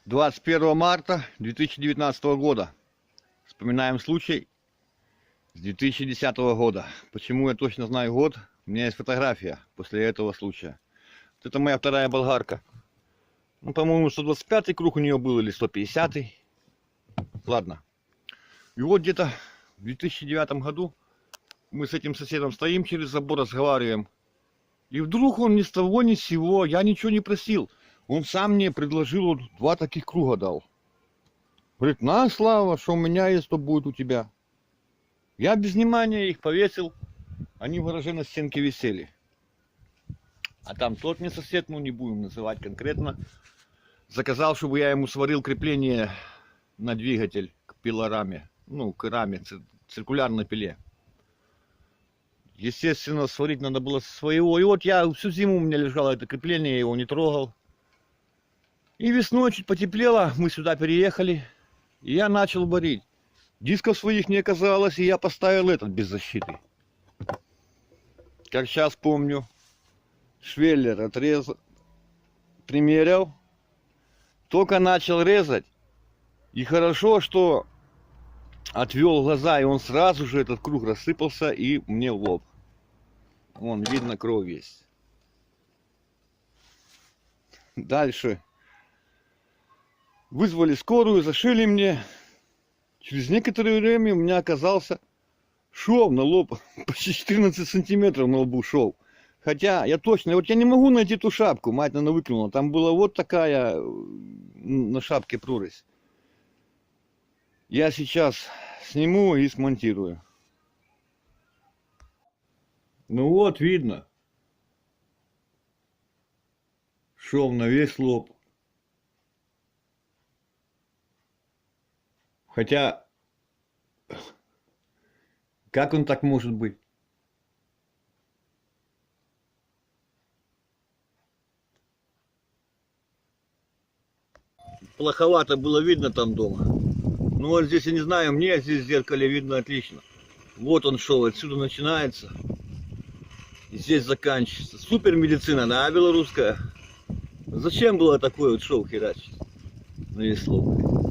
21 марта 2019 года. Вспоминаем случай с 2010 года. Почему я точно знаю год? У меня есть фотография после этого случая. Вот это моя вторая болгарка. Ну, по-моему, 125-й круг у нее был или 150-й. Ладно. И вот где-то в 2009 году мы с этим соседом стоим, через забор разговариваем. И вдруг он ни с того ни с сего, я ничего не просил. Он сам мне предложил, вот, 2 таких круга дал. Говорит, на, Слава, что у меня есть, то будет у тебя. Я без внимания их повесил. Они в гараже на стенке висели. А там тот мне сосед, ну не будем называть конкретно, заказал, чтобы я ему сварил крепление на двигатель к пилораме. Ну, к раме, циркулярной пиле. Естественно, сварить надо было своего. И вот я всю зиму у меня лежало это крепление, я его не трогал. И весной чуть потеплело, мы сюда переехали. И я начал варить. Дисков своих не оказалось, и я поставил этот без защиты. Как сейчас помню, швеллер отрезал, примерял. Только начал резать. И хорошо, что отвел глаза, и он сразу же, этот круг рассыпался, и мне в лоб. Вон, видно, кровь есть. Дальше. Вызвали скорую, зашили мне. Через некоторое время у меня оказался шов на лоб. Почти 14 сантиметров на лбу шов. Хотя, я точно, вот я не могу найти ту шапку. Мать, наверное, выкинула. Там была вот такая на шапке прорезь. Я сейчас сниму и смонтирую. Ну вот, видно. Шов на весь лоб. Хотя, как он так может быть? Плоховато было видно там дома. Ну вот здесь я не знаю, мне здесь в зеркале видно отлично. Вот он шов, отсюда начинается. И здесь заканчивается. Супер медицина, да, белорусская? Зачем было такой вот шов херачить на весь лоб?